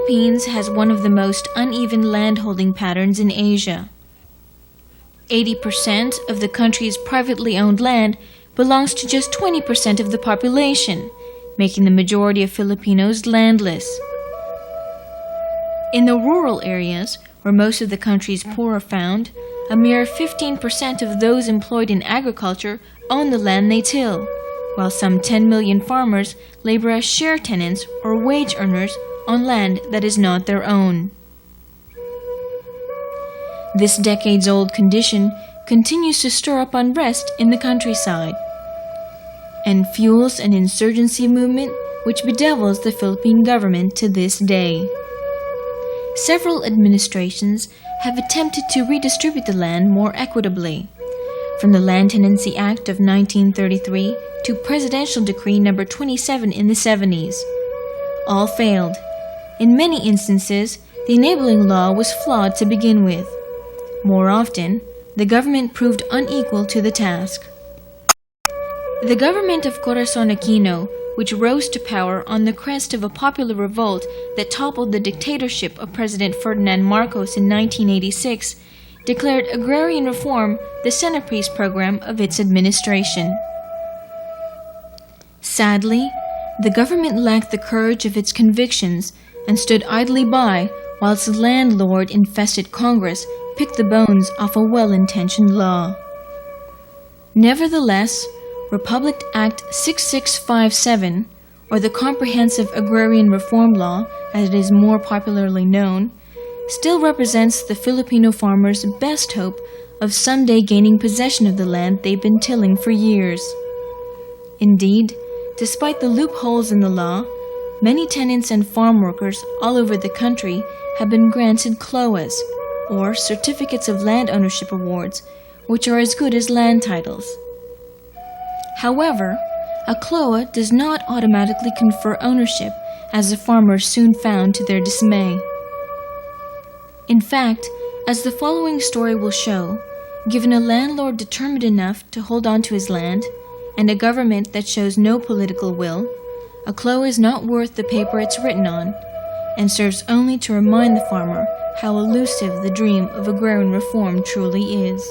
Philippines has one of the most uneven landholding patterns in Asia. 80% of the country's privately owned land belongs to just 20% of the population, making the majority of Filipinos landless. In the rural areas, where most of the country's poor are found, a mere 15% of those employed in agriculture own the land they till, while some 10 million farmers labor as share tenants or wage earners on land that is not their own. This decades-old condition continues to stir up unrest in the countryside and fuels an insurgency movement which bedevils the Philippine government to this day. Several administrations have attempted to redistribute the land more equitably, from the Land Tenancy Act of 1933 to Presidential Decree No. 27 in the 70s. All failed. In many instances, the enabling law was flawed to begin with. More often, the government proved unequal to the task. The government of Corazon Aquino, which rose to power on the crest of a popular revolt that toppled the dictatorship of President Ferdinand Marcos in 1986, declared agrarian reform the centerpiece program of its administration. Sadly, the government lacked the courage of its convictions and stood idly by whilst the landlord-infested Congress picked the bones off a well-intentioned law. Nevertheless, Republic Act 6657, or the Comprehensive Agrarian Reform Law, as it is more popularly known, still represents the Filipino farmers' best hope of someday gaining possession of the land they've been tilling for years. Indeed, despite the loopholes in the law, many tenants and farm workers all over the country have been granted CLOAs, or Certificates of Land Ownership Awards, which are as good as land titles. However, a CLOA does not automatically confer ownership, as the farmers soon found to their dismay. In fact, as the following story will show, given a landlord determined enough to hold on to his land, and a government that shows no political will, a CLOA is not worth the paper it's written on, and serves only to remind the farmer how elusive the dream of agrarian reform truly is.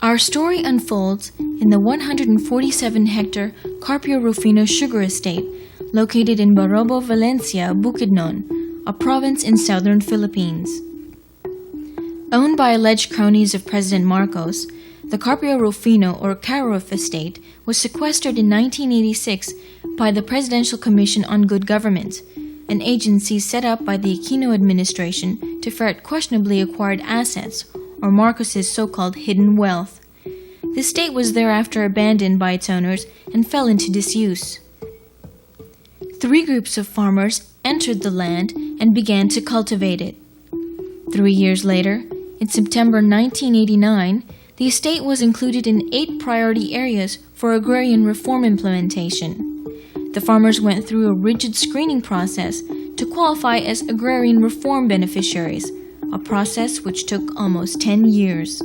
Our story unfolds in the 147-hectare Carpio Rufino sugar estate located in Barobo, Valencia, Bukidnon, a province in southern Philippines. Owned by alleged cronies of President Marcos, the Carpio Rufino or Carruf estate was sequestered in 1986 by the Presidential Commission on Good Government, an agency set up by the Aquino administration to ferret questionably acquired assets, or Marcos's so-called hidden wealth. The estate was thereafter abandoned by its owners and fell into disuse. 3 groups of farmers entered the land and began to cultivate it. 3 years later, in September 1989, the estate was included in 8 priority areas for agrarian reform implementation. The farmers went through a rigid screening process to qualify as agrarian reform beneficiaries, a process which took almost 10 years.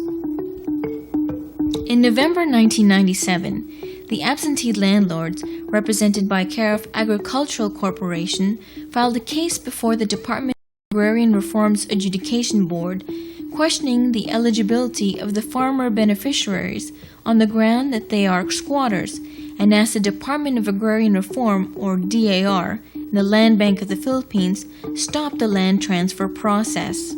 In November 1997, the absentee landlords, represented by Carruf Agricultural Corporation, filed a case before the Department of Agrarian Reform's Adjudication Board, questioning the eligibility of the farmer beneficiaries on the ground that they are squatters, and asked the Department of Agrarian Reform, or DAR, and the Land Bank of the Philippines stop the land transfer process.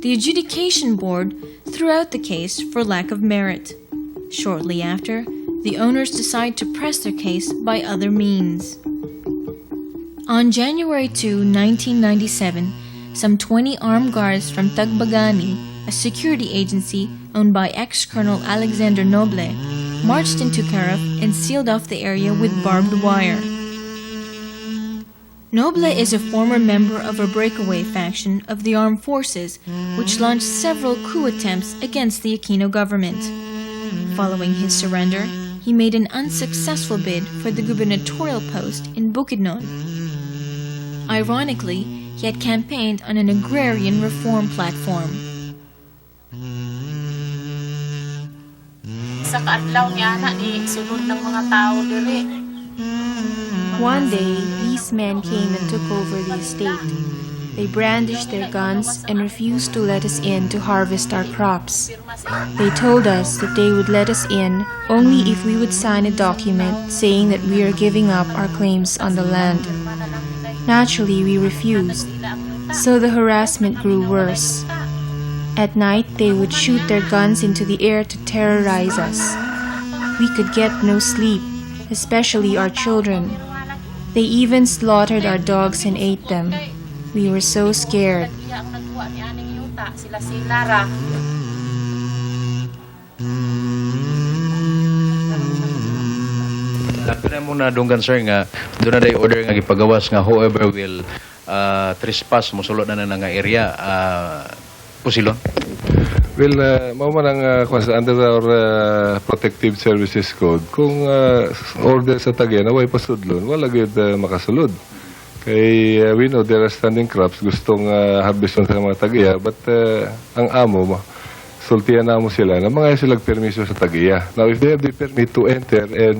The Adjudication Board threw out the case for lack of merit. Shortly after, the owners decided to press their case by other means. On January 2, 1997, some 20 armed guards from Tagbagani, a security agency owned by ex-Colonel Alexander Noble, marched into Carruf and sealed off the area with barbed wire. Noble is a former member of a breakaway faction of the armed forces which launched several coup attempts against the Aquino government. Following his surrender, he made an unsuccessful bid for the gubernatorial post in Bukidnon. Ironically, he had campaigned on an agrarian reform platform. Sa kaadlaw niya na ni sulod ng mga tao diri. One day, these men came and took over the estate. They brandished their guns and refused to let us in to harvest our crops. They told us that they would let us in only if we would sign a document saying that we are giving up our claims on the land. Naturally, we refused, so the harassment grew worse. At night, they would shoot their guns into the air to terrorize us. We could get no sleep, especially our children. They even slaughtered our dogs and ate them. We were so scared. Pina mo na dunggan sir nga doon na day order nga gipagawas nga whoever will trespass mosulod na nga area pusilon. Well, mao man ang under our protective services code kung order sa tagya na way pasudlon wala gyud makasulod. Kay we know there are standing crops gustong harveston sa mga tagya but ang amo sultihan na mo sila na mga silang permiso sa tagiya. Now, if they have the permit to enter and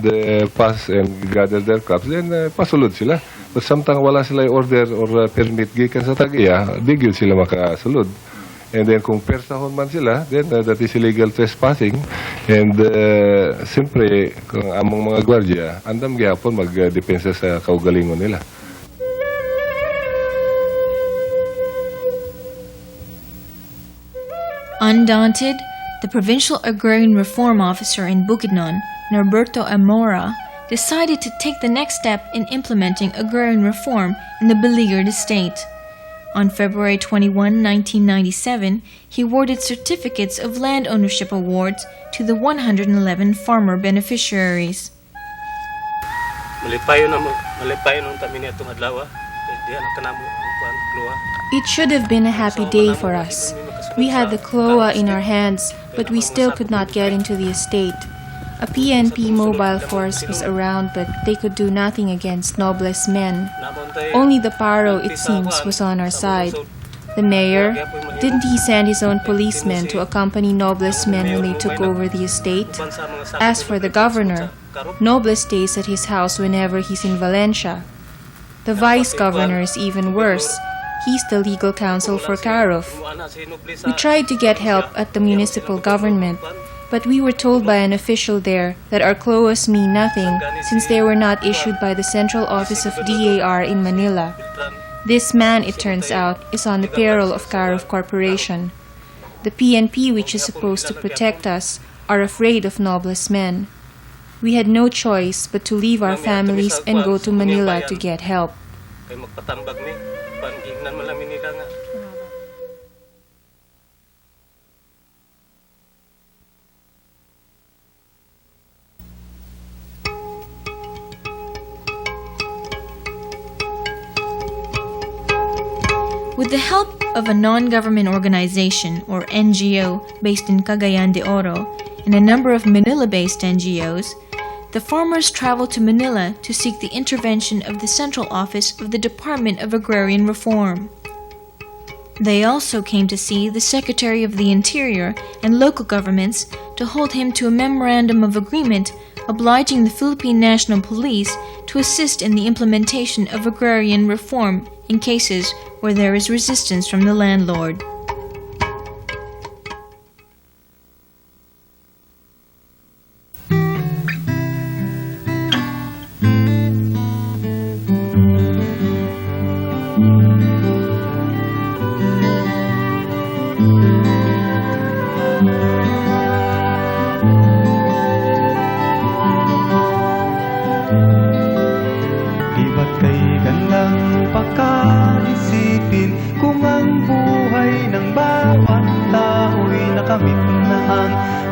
pass and gather their crops, then pasulod sila. But sometimes wala sila order or permit gikan sa tagiya, di gyud sila makasulod. And then kung persahon man sila, then that is illegal trespassing. And siyempre, kung among mga gwardiya, andam gyapon magdepensa sa kaugalingon nila. Undaunted, the Provincial Agrarian Reform Officer in Bukidnon, Norberto Amora, decided to take the next step in implementing agrarian reform in the beleaguered estate. On February 21, 1997, he awarded certificates of land ownership awards to the 111 farmer beneficiaries. It should have been a happy day for us. We had the CLOA in our hands, but we still could not get into the estate. A PNP mobile force was around, but they could do nothing against Nobles men. Only the Paro, it seems, was on our side. The mayor, didn't he send his own policemen to accompany Nobles men when they took over the estate? As for the governor, Nobles stays at his house whenever he's in Valencia. The vice-governor is even worse. He's the legal counsel for Karov. We tried to get help at the municipal government, but we were told by an official there that our CLOAs mean nothing since they were not issued by the central office of DAR in Manila. This man, it turns out, is on the payroll of Karov Corporation. The PNP, which is supposed to protect us, are afraid of Nobles men. We had no choice but to leave our families and go to Manila to get help. With the help of a non-government organization, or NGO, based in Cagayan de Oro, and a number of Manila-based NGOs, the farmers traveled to Manila to seek the intervention of the central office of the Department of Agrarian Reform. They also came to see the Secretary of the Interior and local governments to hold him to a memorandum of agreement obliging the Philippine National Police to assist in the implementation of agrarian reform in cases where there is resistance from the landlord.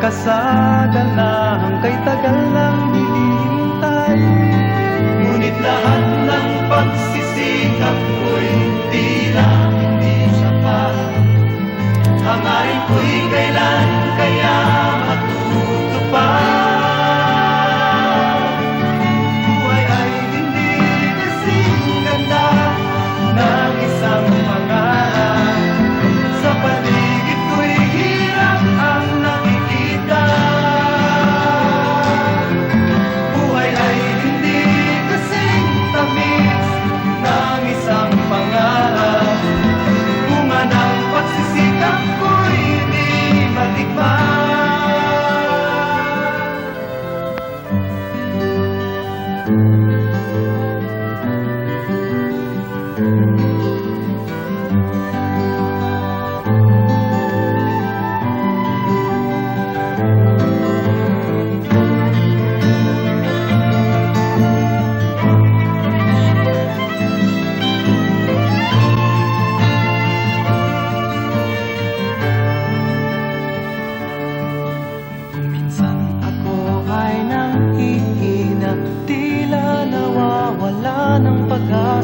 Kasada lang kay tagal nang hinihintay. Ngunit lahat ng pagsisikap ko'y hindi sapat. Hangarin ko'y kailan kaya matutupad. Buhay ay hindi kasing ganda ng isang pangarap. Sa paligid ko'y hirap ang nakikita. Buhay ay hindi kasing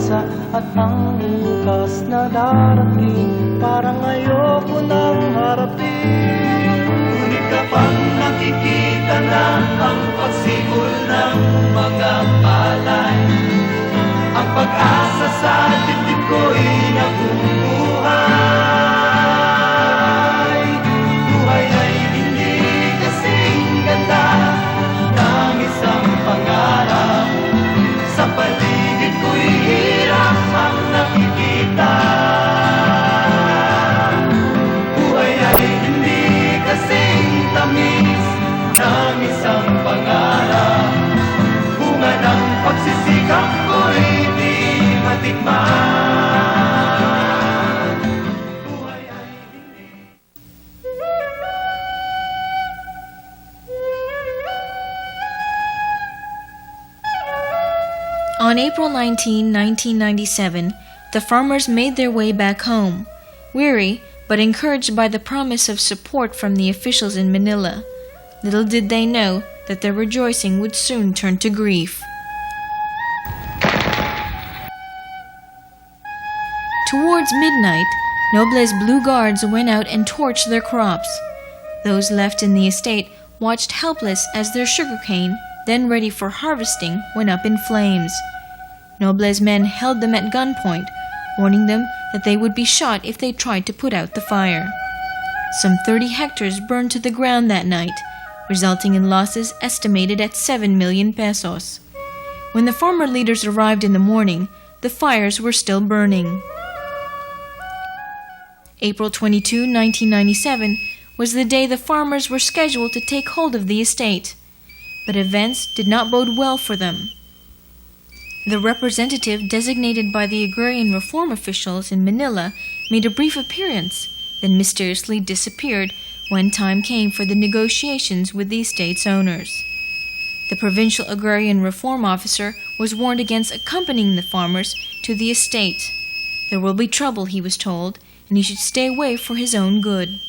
pag-asa at ang bukas na darating. Parang ayoko nang harapin. Ngunit kapag nakikita na ang pagsikol ng mga palay, ang pag-asa sa dibdib ko'y nabubuhay. Buhay ay hindi kasing ganda ng isang pangarap. Sa paligid ko'y hirap ang nakikita. Buhay ay hindi kasing tamis ng isang pangarap. Bunga ng pagsisikap ko'y di matikman. Buhay ay hindi. On April 19, 1997, the farmers made their way back home, weary but encouraged by the promise of support from the officials in Manila. Little did they know that their rejoicing would soon turn to grief. Towards midnight, Noble's Blue Guards went out and torched their crops. Those left in the estate watched helpless as their sugarcane, then ready for harvesting, went up in flames. Noble's men held them at gunpoint, warning them that they would be shot if they tried to put out the fire. Some 30 hectares burned to the ground that night, resulting in losses estimated at 7 million pesos. When the farmer leaders arrived in the morning, the fires were still burning. April 22, 1997 was the day the farmers were scheduled to take hold of the estate, but events did not bode well for them. The representative designated by the agrarian reform officials in Manila made a brief appearance, then mysteriously disappeared when time came for the negotiations with the estate's owners. The provincial agrarian reform officer was warned against accompanying the farmers to the estate. There will be trouble, he was told, and he should stay away for his own good.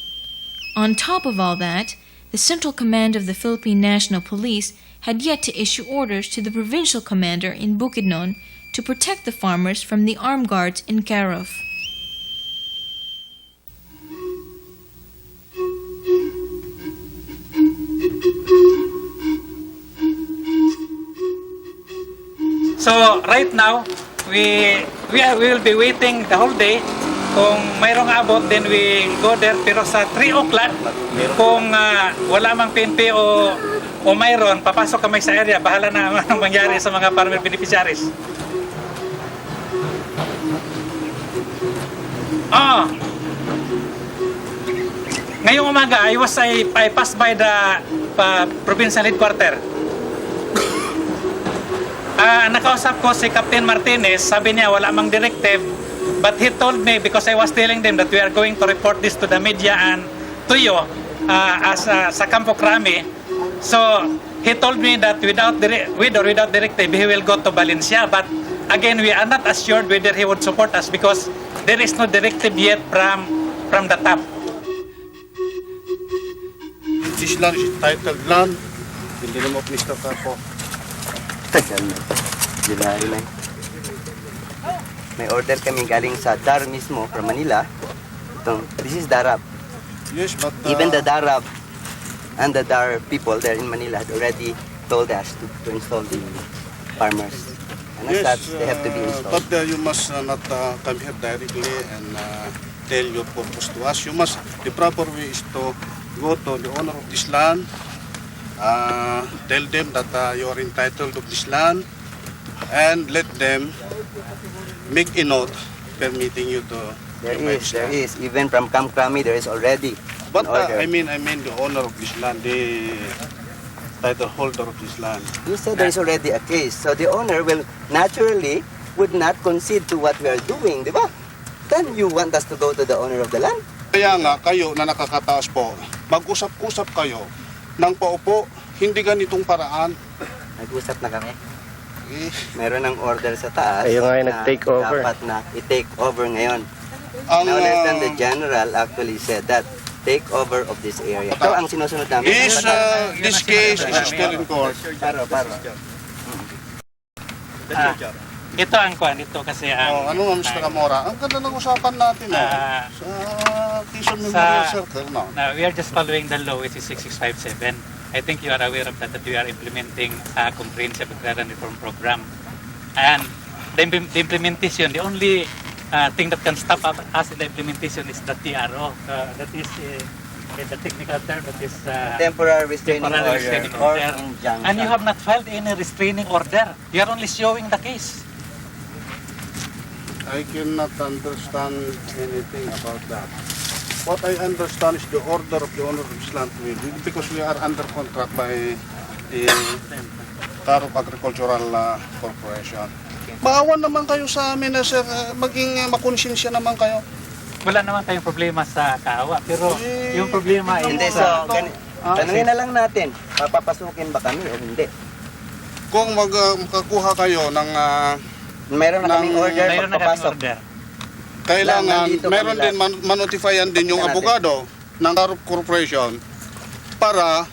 On top of all that, the Central Command of the Philippine National Police had yet to issue orders to the provincial commander in Bukidnon to protect the farmers from the armed guards in Carov. So right now, we will be waiting the whole day. Kung mayroong abot, then we go there. Pero sa 3 o'clock, kung wala mang PNP o mayroon, papasok kami sa area. Bahala na anong mangyari sa mga farmer beneficiaries. Ngayong umaga, I passed by the provincial headquarters. Nakausap ko si Captain Martinez, sabi niya wala mang directive, but he told me, because I was telling them that we are going to report this to the media and to you sa Campo Crame. So he told me that with or without directive, he will go to Valencia. But again, we are not assured whether he would support us because there is no directive yet from the top. This land is titled land in the name of Mr. Capo. May order kami galing sa DAR mismo from Manila. This is DARAP. Yes, but Even the DARAP and the DAR people there in Manila had already told us to install the farmers. And as such, they have to be installed. But you must not come here directly and tell your purpose to us. The proper way is to go to the owner of this land, tell them that you are entitled to this land, and let them make a note permitting you to. There is. Even from Camp Crame, there is already. But an order. I mean the owner of this land, the title holder of this land. You said there is already a case, so the owner will naturally would not concede to what we are doing, di ba? Then you want us to go to the owner of the land? Kaya nga, kayo na nakakataas po, mag-usap-usap kayo ng paupo, hindi ganitong paraan. Nag-usap na kami. Eh, Meron ng order sa taas. Kayo nga yung na nag-take over. Dapat na i-take over ngayon. ang, Now, the general actually said that take over of this area. Ito ang sinusunod namin. this case is still in court. Paro. Ito ang kwan, ito kasi ang... ano nga, Mr. Amora? Ang ganda ng usapan natin, sa Quezon Memorial Circle, no? Now, we are just following the law, which is 6657. I think you are aware of that we are implementing a Comprehensive Agrarian Reform Program. And the implementation, the only thing that can stop us in the implementation is the TRO. That is the technical term, that is Temporary restraining temporary order restraining or order. injunction. And you have not filed any restraining order. You are only showing the case. I cannot understand anything about that. What I understand is the order of the owner of this land will, because we are under contract by the Tarok Agricultural Corporation. Maawan naman kayo sa amin, sir. Maging makonsensya naman kayo. Wala naman tayong problema sa kaawa, pero yung problema ay Hindi, so, tanungin na lang natin, papapasukin ba kami o hindi? Kung makakuha kayo ng Mayroon na kaming order mayroon na kaming pagpapasok. order. kailangan, Nandito meron kami din manotifyan din yung Tingnan natin. abogado ng Tarok Corporation para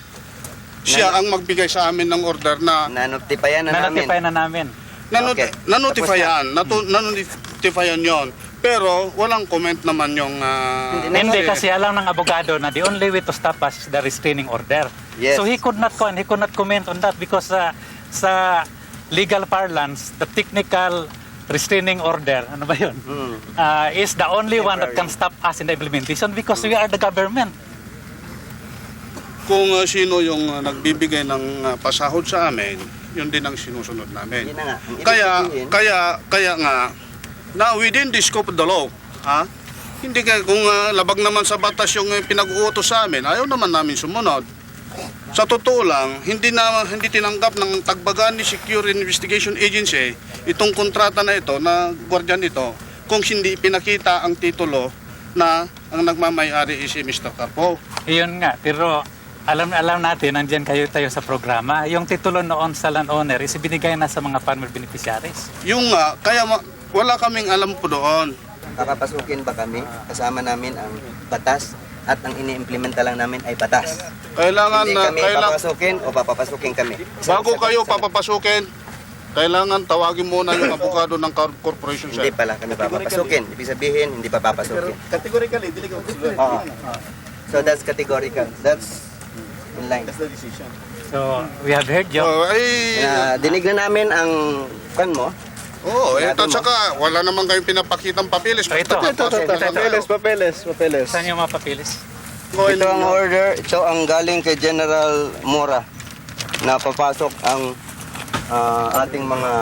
siya ang magbigay sa amin ng order na Nanotipayan na namin. Nanotify na namin. Okay. nanotifyan yon. Pero walang comment naman yung Hindi kasi alam ng abogado na the only way to stop us is the restraining order. Yes. So he could not comment on that because sa legal parlance, the technical restraining order, ano ba yun? Is the only one that can stop us in the implementation because we are the government. kung sino yung nagbibigay ng pasahod sa amin, yun din ang sinusunod namin. Yun na nga. Ang ibig sabihin, Kaya nga, na within the scope of the law, hindi kung labag naman sa batas yung pinag-uutos sa amin, ayaw naman namin sumunod. Sa totoo lang, hindi tinanggap ng Tagbagani Security Investigation Agency itong kontrata na ito, na gwardiyan ito, kung hindi pinakita ang titulo na ang nagmamay-ari is si Mr. Carpo. Iyon nga, pero alam natin, nandiyan tayo sa programa. Yung titulo noon sa landowner is binigay na sa mga farmer beneficiaries. Yung kaya wala kaming alam po doon. Papapasukin ba kami? Kasama namin ang batas at ang ini-implementa lang namin ay batas. Kailangan Hindi kami papapasukin o papapasukin kami. bago kayo papapasukin, kailangan tawagin muna yung abogado ng corporation, sir. Hindi pala kami papapasukin. Ibig sabihin, hindi pa papasukin. Categorically, hindi ko Oo. So that's categorical. That's in line. So, we have heard you. Dinig na namin ang kan mo. Ito saka wala naman kayong pinapakitang papilis. Ito. Papeles. Saan yung mga papilis? Ito ang order. Ito ang galing kay General Mora na papasok ang ating mga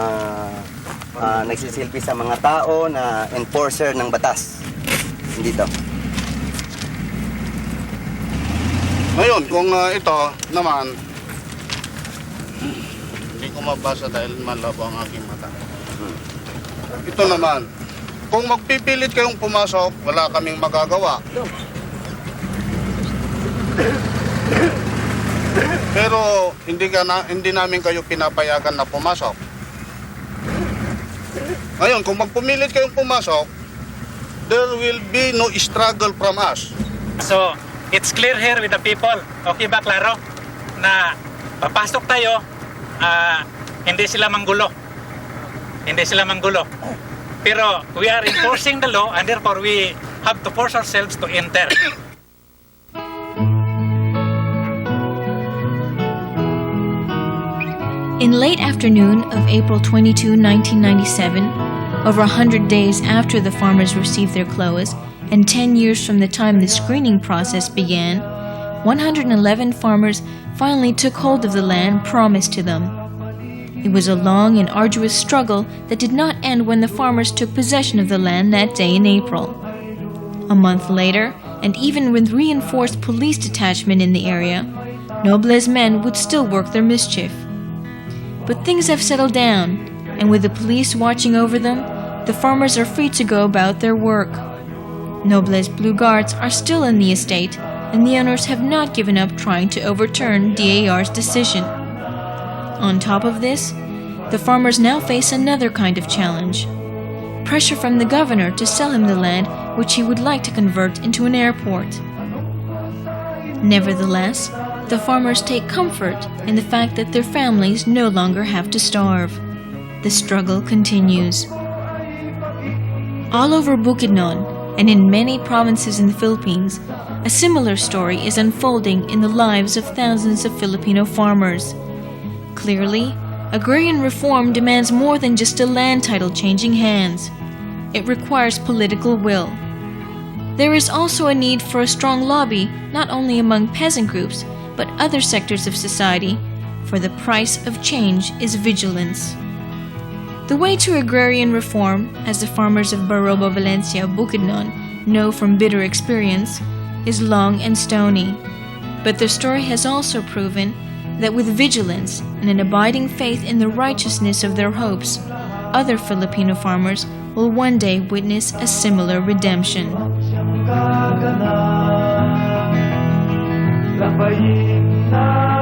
nagsisilbi sa mga tao na enforcer ng batas. Dito. Ngayon, kung ito naman, hindi ko mabasa dahil malabo ang aking mata. Ito naman, kung magpipilit kayong pumasok, wala kaming magagawa. Pero hindi namin kayo pinapayagan na pumasok. Ngayon, kung magpumilit kayong pumasok, there will be no struggle from us. So, it's clear here with the people. Okay ba, klaro? Na papasok tayo, hindi sila manggulo. Pero we are enforcing the law and therefore we have to force ourselves to enter. In late afternoon of April 22, 1997, over 100 days after the farmers received their clothes and 10 years from the time the screening process began, 111 farmers finally took hold of the land promised to them. It was a long and arduous struggle that did not end when the farmers took possession of the land that day in April. A month later, and even with reinforced police detachment in the area, Noble's men would still work their mischief. But things have settled down, and with the police watching over them, the farmers are free to go about their work. Noble's Blue Guards are still in the estate, and the owners have not given up trying to overturn DAR's decision. On top of this, the farmers now face another kind of challenge. Pressure from the governor to sell him the land which he would like to convert into an airport. Nevertheless, the farmers take comfort in the fact that their families no longer have to starve. the struggle continues. All over Bukidnon and in many provinces in the Philippines, a similar story is unfolding in the lives of thousands of Filipino farmers. Clearly, agrarian reform demands more than just a land title changing hands. It requires political will. There is also a need for a strong lobby, not only among peasant groups, but other sectors of society, for the price of change is vigilance. The way to agrarian reform, as the farmers of Barobo, Valencia, Bukidnon know from bitter experience, is long and stony. But their story has also proven that with vigilance and an abiding faith in the righteousness of their hopes, other Filipino farmers will one day witness a similar redemption. Labayin na